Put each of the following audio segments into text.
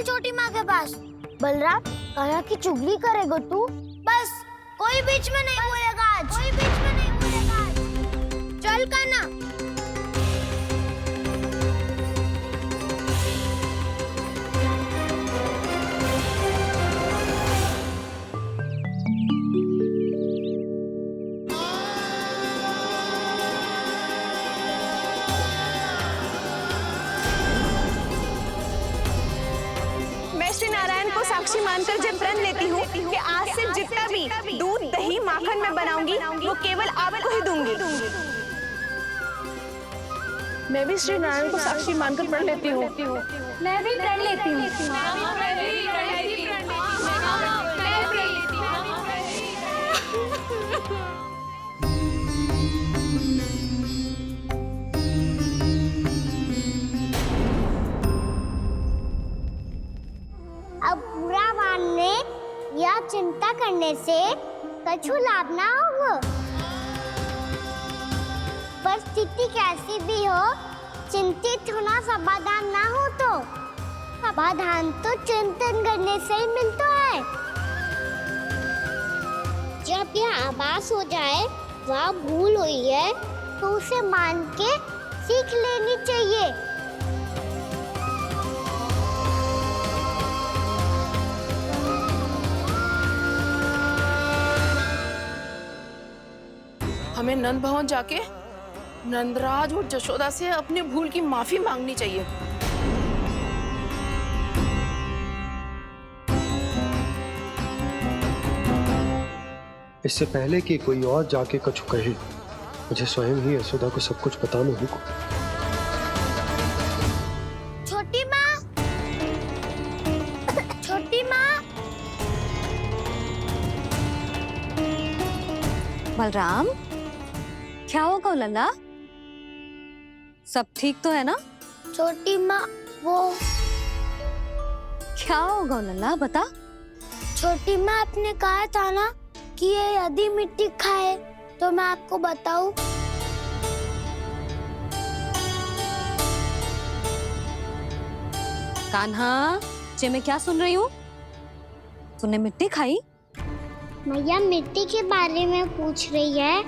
चल छोटी माँ के पास। बलराम, कान्हा की चुगली करेगा तू? बस, कोई बीच में नहीं बोलेगा आज। कोई बीच में नहीं बोलेगा आज। चल कान्हा। श्री नारायण को साक्षी मानकर जब प्रण लेती हूँ कि आज से जितना भी दूध दही माखन मैं बनाऊंगी वो केवल आपको ही दूंगी। मैं भी श्री नारायण को साक्षी मानकर प्रण लेती हूँ। मैं भी प्रण लेती हूँ। अब बुरा मानने या चिंता करने से कछु लाभ ना होगा। परिस्थिति कैसी भी हो, चिंतित होना समाधान ना हो तो समाधान तो चिंतन करने से ही मिलता है। जब यह आभास हो जाए वह भूल हुई है तो उसे मान के सीख लेनी चाहिए। हमें नंद भवन जाके नंदराज और जशोदा से अपनी भूल की माफी मांगनी चाहिए। इससे पहले कि कोई और जाके कछु कहे, मुझे स्वयं ही यशोदा को सब कुछ बताना होगा। छोटी माँ, छोटी माँ। बलराम, क्या होगा लल्ला? सब ठीक तो है ना? छोटी माँ, वो क्या होगा लल्ला, बता। छोटी माँ, आपने कहा था ना कि ये यदि मिट्टी खाए तो मैं आपको बताऊं। कान्हा, जे मैं क्या सुन रही हूँ? तूने मिट्टी खाई? मैया मिट्टी के बारे में पूछ रही है,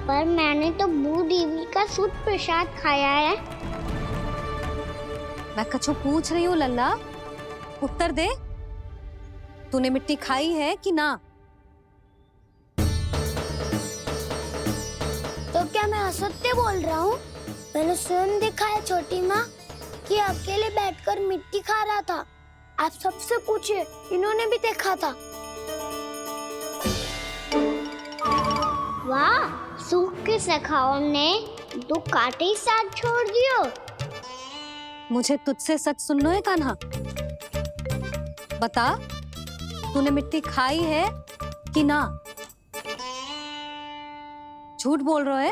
पर मैंने तो भू देवी का शुद्ध प्रसाद खाया है। मैं कछु पूछ रही हूँ लल्ला, उत्तर दे। तूने मिट्टी खाई है कि ना? तो क्या मैं असत्य बोल रहा हूँ? मैंने स्वयं देखा है छोटी माँ कि अकेले बैठकर मिट्टी खा रहा था। आप सबसे पूछिए, इन्होंने भी देखा था। वाह, सूख के सखाओं ने दो कांटे ही साथ छोड़ दियो। मुझे तुझसे सच सुनना है कान्हा। बता, तूने मिट्टी खाई है कि ना? झूठ बोल रहा है,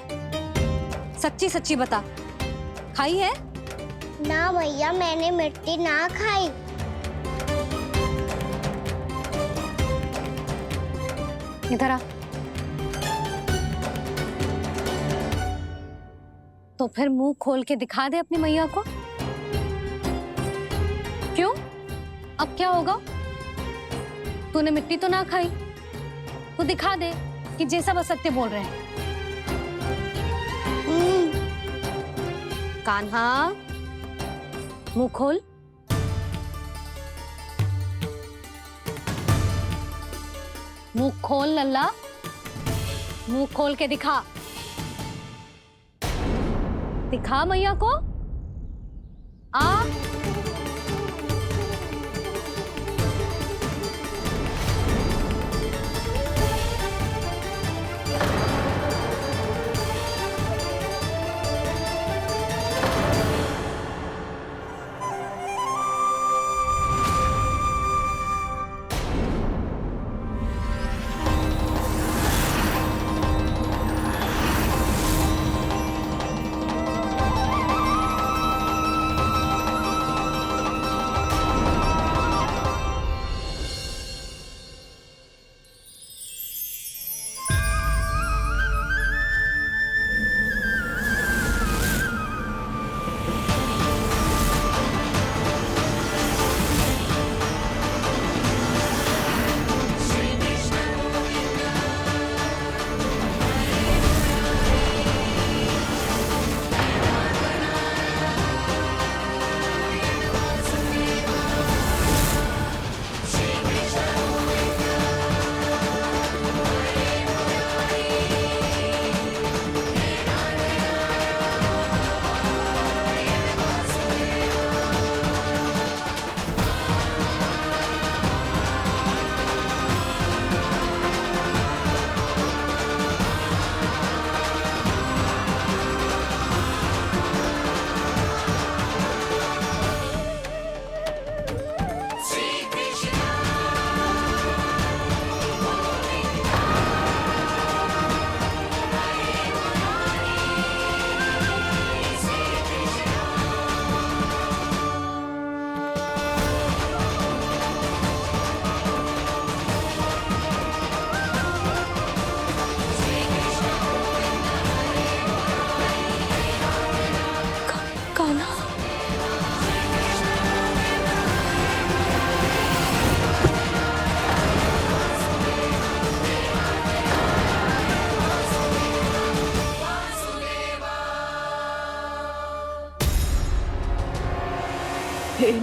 सच्ची सच्ची बता, खाई है? ना भैया, मैंने मिट्टी ना खाई। इधर आ। तो फिर मुंह खोल के दिखा दे अपनी मैया को। क्यों? अब क्या होगा? तूने मिट्टी तो ना खाई, तो दिखा दे कि जे सब असत्य बोल रहे हैं। कान्हा, मुंह खोल। मुंह खोल लल्ला, मुंह खोल के दिखा। दिखा मैया को। आ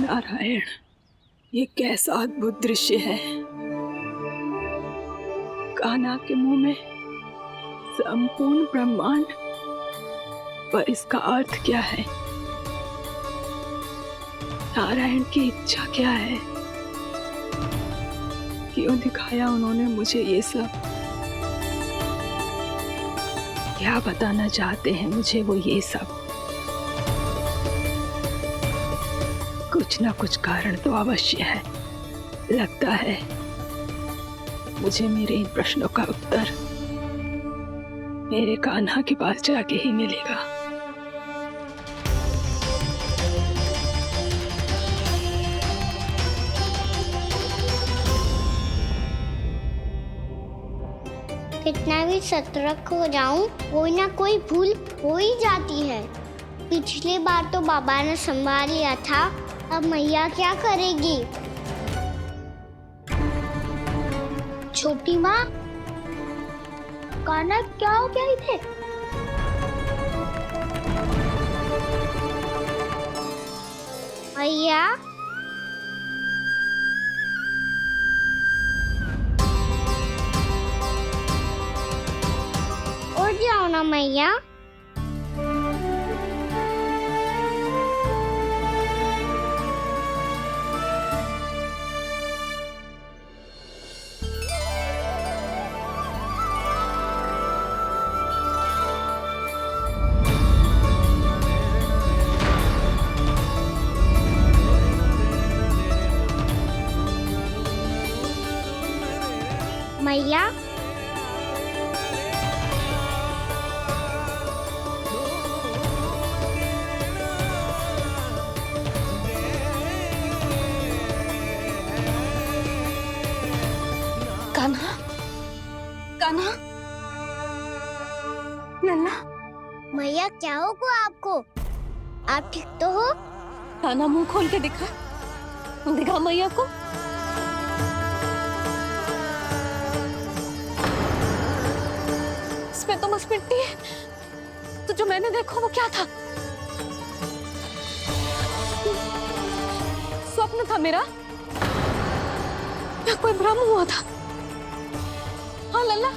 नारायण, ये कैसा अद्भुत दृश्य है। कान्हा के मुंह में संपूर्ण ब्रह्मांड, पर इसका अर्थ क्या है? नारायण की इच्छा क्या है? क्यों दिखाया उन्होंने मुझे ये सब? क्या बताना चाहते हैं मुझे वो ये सब? कुछ ना कुछ कारण तो अवश्य है। लगता है मुझे मेरे इन प्रश्नों का उत्तर मेरे कान्हा के पास जाके ही मिलेगा। कितना भी सतर्क हो जाऊं, कोई ना कोई भूल हो ही जाती है। पिछली बार तो बाबा ने संभाल लिया था, अब मैया क्या करेगी? छोटी माँ, कान्हा क्या हो गया इधर? मैया, उठ जाओ ना मैया। मैया, कान्हा, कान्हा, लल्ला, मैया क्या होगा आपको? आप ठीक तो हो? कान्हा मुंह खोल के दिखा, दिखा मैया को। इसमें तो बस मिट्टी है, तो जो मैंने देखा वो क्या था? स्वप्न था मेरा या कोई भ्रम हुआ था? हाँ लल्ला,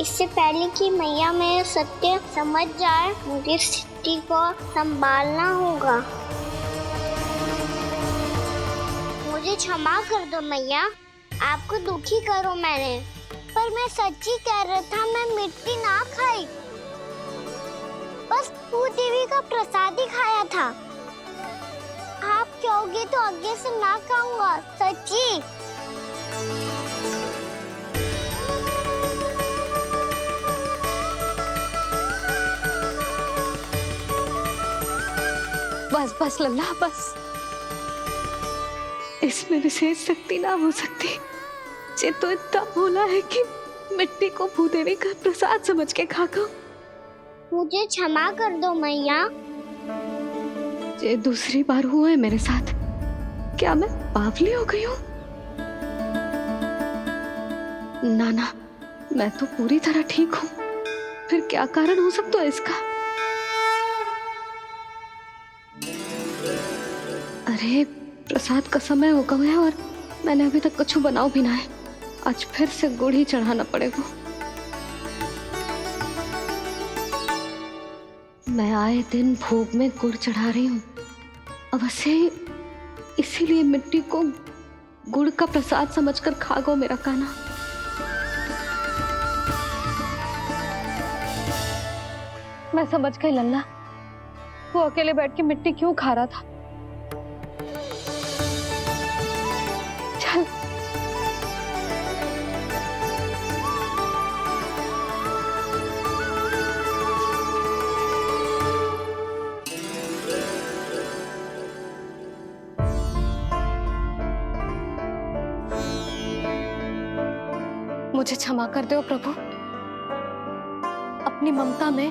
इससे पहले कि मैया मेरे सत्य समझ जाए, मुझे स्थिति को संभालना होगा। मुझे क्षमा कर दो मैया, आपको दुखी करो मैंने, पर मैं सच्ची कह रहा था, मैं मिट्टी ना खाई, बस तू देवी का प्रसाद ही खाया था। आप कहोगे तो आगे से ना खाऊंगा, सच्ची। बस बस लल्ला, बस। इसमें विशेष शक्ति ना हो सकती। ये तो इतना भोला है कि मिट्टी को भूदेवी का प्रसाद समझ के खागा। मुझे क्षमा कर दो मैया। ये दूसरी बार हुआ है मेरे साथ। क्या मैं बावली हो गई हूँ? ना ना, मैं तो पूरी तरह ठीक हूँ। फिर क्या कारण हो सकता है इसका? अरे प्रसाद का समय हो गया है और मैंने अभी तक कुछ बनाओ भी ना है। आज फिर से गुड़ ही चढ़ाना पड़ेगा। मैं आए दिन भोग में गुड़ चढ़ा रही हूँ, अवश्य ही इसीलिए मिट्टी को गुड़ का प्रसाद समझकर खा गो मेरा कान्हा। मैं समझ गई लल्ला, वो अकेले बैठ के मिट्टी क्यों खा रहा था। चल मुझे क्षमा कर दो प्रभु। अपनी ममता में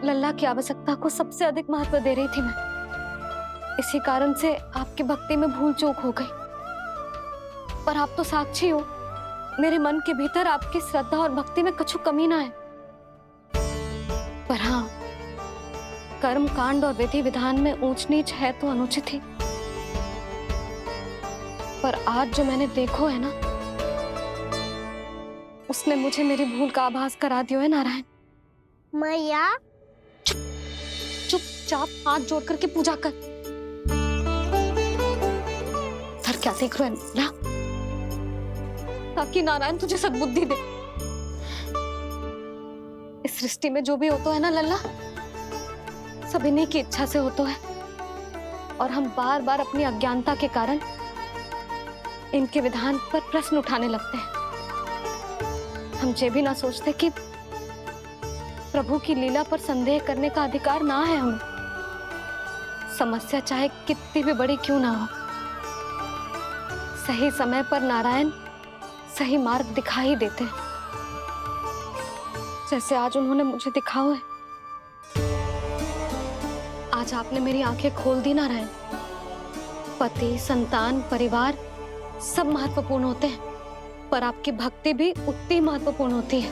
लल्ला की आवश्यकता को सबसे अधिक महत्व दे रही थी मैं। इसी कारण से आपकी भक्ति में भूल चूक हो गई। पर आप तो साक्षी हो, मेरे मन के भीतर आपकी श्रद्धा और भक्ति में कछु कमी ना है। पर हाँ, कर्म कांड और विधि विधान में ऊंच नीच है तो अनुचित ही। पर आज जो मैंने देखो है ना, उसने मुझे मेरी भूल का आभास करा दियो है नारायण। मैया चुपचाप हाथ जोड़ करके पूजा कर। सर क्या देख रहे हो ना, ताकि नारायण तुझे सद्बुद्धि दे। इस सृष्टि में जो भी होता है ना लल्ला, सब इन्हीं की इच्छा से होता है, और हम बार बार अपनी अज्ञानता के कारण इनके विधान पर प्रश्न उठाने लगते हैं। हम ये भी ना सोचते कि प्रभु की लीला पर संदेह करने का अधिकार ना है हमें। समस्या चाहे कितनी भी बड़ी क्यों ना हो, सही समय पर नारायण सही मार्ग दिखा ही देते हैं, जैसे आज उन्होंने मुझे दिखाओ है। आज आपने मेरी आंखें खोल दी नारायण। पति, संतान, परिवार सब महत्वपूर्ण होते हैं, पर आपकी भक्ति भी उतनी महत्वपूर्ण होती है।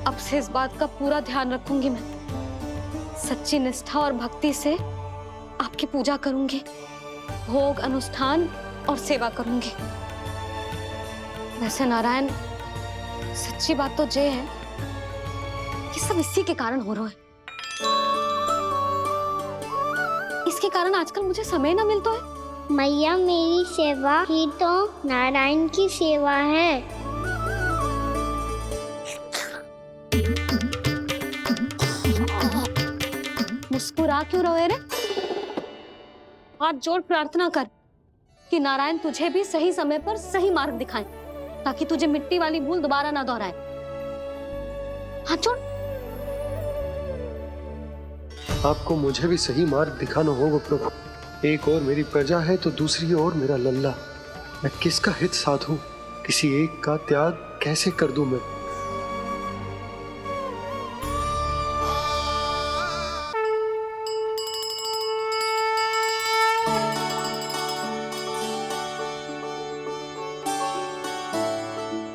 अब से इस बात का पूरा ध्यान रखूंगी मैं। सच्ची निष्ठा और भक्ति से आपकी पूजा करूंगी, भोग, अनुष्ठान और सेवा करूंगी। वैसे नारायण, सच्ची बात तो ये है कि सब इसी के कारण हो रहा है। इसके कारण आजकल मुझे समय ना मिलता है। मैया, मेरी सेवा ही तो नारायण की सेवा है। मुस्कुरा क्यों रहे रे? हाथ जोड़ प्रार्थना कर कि नारायण तुझे भी सही समय पर सही मार्ग दिखाएं, ताकि तुझे मिट्टी वाली भूल दोबारा ना दोहराए। हाथ जोड़। आपको मुझे भी सही मार्ग दिखाना होगा प्रभु। एक और मेरी प्रजा है तो दूसरी ओर मेरा लल्ला। मैं किसका हित साधूं? किसी एक का त्याग कैसे कर दूं मैं?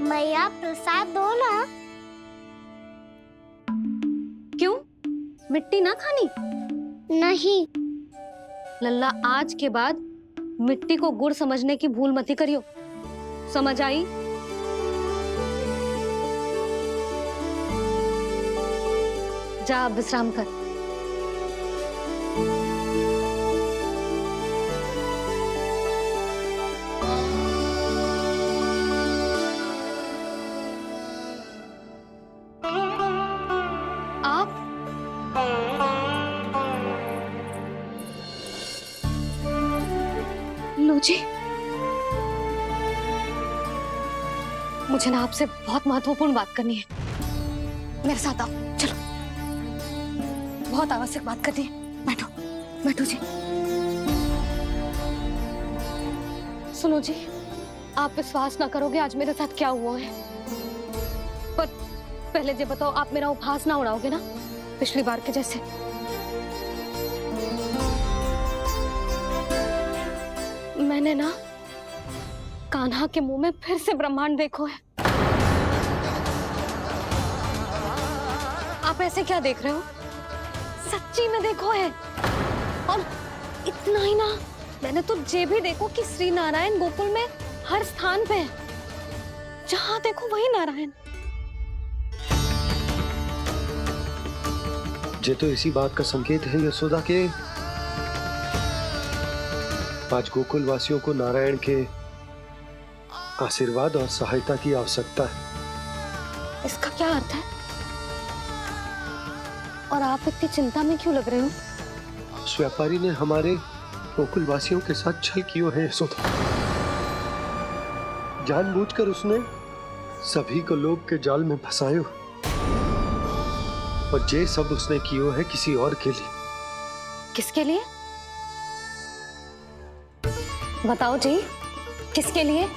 मैया, प्रसाद दो ना। क्यों? मिट्टी ना खानी? नहीं। लल्ला, आज के बाद मिट्टी को गुड़ समझने की भूल मत करियो। समझ आई? जा अब विश्राम कर। आप लो जी, मुझे ना आपसे बहुत महत्वपूर्ण बात करनी है। मेरे साथ आओ, चलो। बहुत आवश्यक बात करनी है। बैठो, बैठो जी। सुनो जी, आप विश्वास ना करोगे आज मेरे साथ क्या हुआ है। पर पहले ये बताओ, आप मेरा उपहास ना उड़ाओगे ना, पिछली बार के जैसे? मैंने ना कान्हा के मुंह में फिर से ब्रह्मांड देखो है। आप ऐसे क्या देख रहे हो? सच्ची में देखो है। और इतना ही ना, मैंने तो ये भी देखो कि श्री नारायण गोकुल में हर स्थान पे है। जहां देखो वही नारायण। ये तो इसी बात का संकेत है यशोदा के आज गोकुल वासियों को नारायण के आशीर्वाद और सहायता की आवश्यकता है। इसका क्या अर्थ है? और आप इतनी चिंता में क्यों लग रहे हो? उस व्यापारी ने हमारे गोकुल वासियों के साथ छल किया है यशोदा। जानबूझकर उसने सभी को लोभ के जाल में फंसायो, और ये सब उसने किया है किसी और के लिए। किसके लिए? बताओ जी, किसके लिए?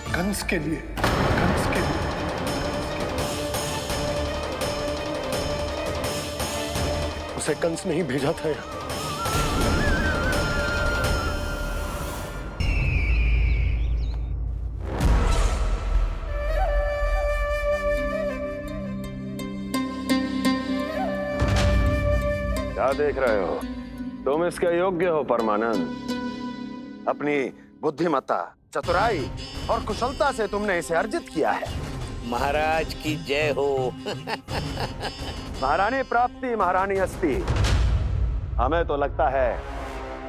कंस के लिए। कंस के लिए। उसे कंस नहीं भेजा था यहाँ। क्या देख रहे हो? तुम इसके योग्य हो परमानंद। अपनी बुद्धिमत्ता, चतुराई और कुशलता से तुमने इसे अर्जित किया है। महाराज की जय हो। महारानी प्राप्ति महारानी हस्ती। हमें तो लगता है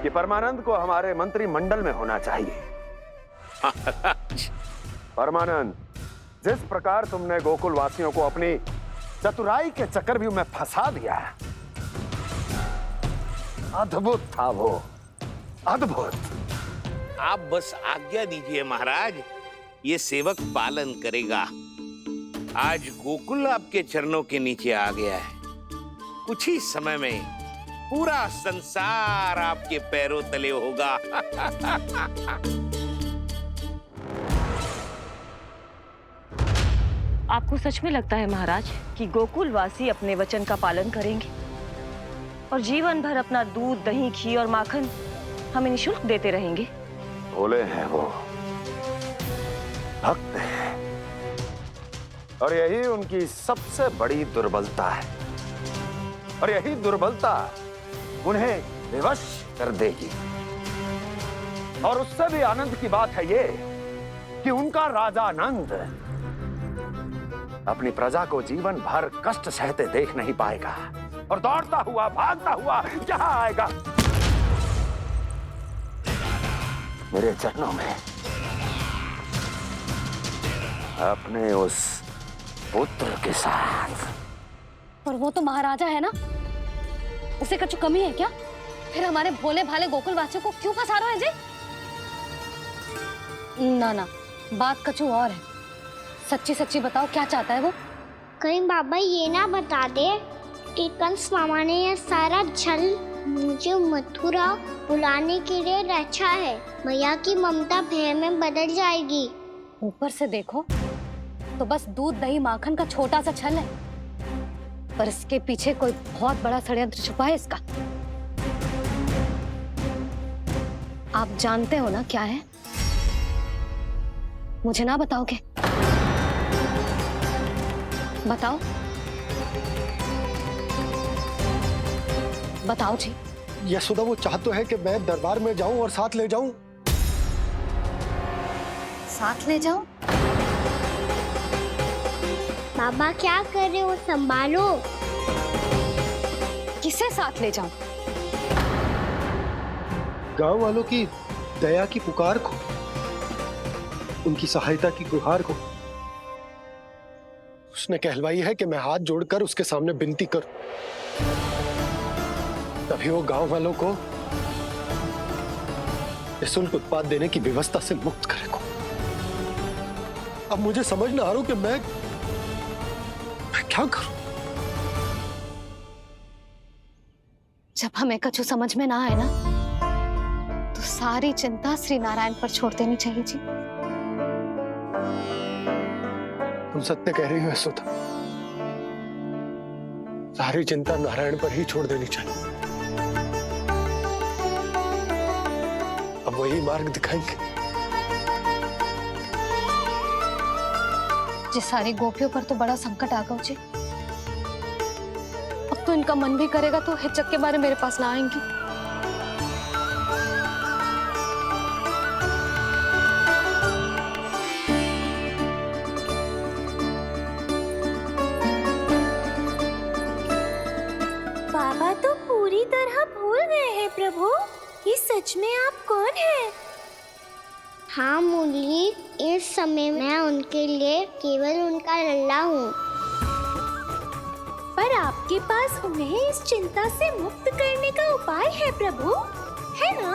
कि परमानंद को हमारे मंत्रिमंडल में होना चाहिए। परमानंद, जिस प्रकार तुमने गोकुल वासियों को अपनी चतुराई के चक्रव्यूह में फंसा दिया, अद्भुत था वो, अद्भुत। आप बस आज्ञा दीजिए महाराज, ये सेवक पालन करेगा। आज गोकुल आपके चरणों के नीचे आ गया है। कुछ ही समय में पूरा संसार आपके पैरों तले होगा। आपको सच में लगता है महाराज कि गोकुलवासी अपने वचन का पालन करेंगे और जीवन भर अपना दूध, दही, घी और माखन हमें निःशुल्क देते रहेंगे? भोले हैं वो, भक्त हैं, और यही उनकी सबसे बड़ी दुर्बलता है। और यही दुर्बलता उन्हें विवश कर देगी। और उससे भी आनंद की बात है ये कि उनका राजा आनंद अपनी प्रजा को जीवन भर कष्ट सहते देख नहीं पाएगा और दौड़ता हुआ, भागता हुआ यहां आएगा मेरे चरणों में, अपने उस पुत्र के साथ। पर वो तो महाराजा है ना, उसे कुछ कमी है क्या? फिर हमारे भोले भाले गोकुल वासियों को क्यों फंसा रहे हैं जी? ना ना, बात कछु और है। सच्ची सच्ची बताओ, क्या चाहता है वो? कहीं बाबा ये ना बता दे कि कंस मामा ने यह सारा छल मुझे मथुरा बुलाने के लिए रचा है। मैया की ममता भय में बदल जाएगी। ऊपर से देखो तो बस दूध, दही, माखन का छोटा सा छल है, पर इसके पीछे कोई बहुत बड़ा षड्यंत्र छुपा है इसका। आप जानते हो ना क्या है? मुझे ना बताओगे? बताओ, बताओ जी। यशोदा, वो चाहता है कि मैं दरबार में जाऊं और साथ ले जाऊं। साथ ले जाऊं? बाबा क्या कर रहे हो, संभालो। किसे साथ ले जाऊं? गांव वालों की दया की पुकार को, उनकी सहायता की गुहार को। उसने कहलवाई है कि मैं हाथ जोड़कर उसके सामने विनती करूं, तभी वो गांव वालों को निःशुल्क उत्पाद देने की व्यवस्था से मुक्त करेगा। अब मुझे समझ ना आ रहा कि मैं क्या करूं। जब हमें कछु समझ में ना आए ना, तो सारी चिंता श्री नारायण पर छोड़ देनी चाहिए जी। तुम सत्य कह रही हो यशोदा, सारी चिंता नारायण पर ही छोड़ देनी चाहिए। अब वही मार्ग दिखाएंगे। जिस सारी गोपियों पर तो बड़ा संकट आ गया जी। अब तो इनका मन भी करेगा तो हिचक के बारे मेरे पास ना आएंगी। बाबा तो पूरी तरह भूल गए हैं प्रभु, ये सच में आप कौन हैं? हाँ मुरली, इस समय मैं उनके लिए केवल उनका लल्ला हूँ। पर आपके पास उन्हें इस चिंता से मुक्त करने का उपाय है प्रभु, है ना?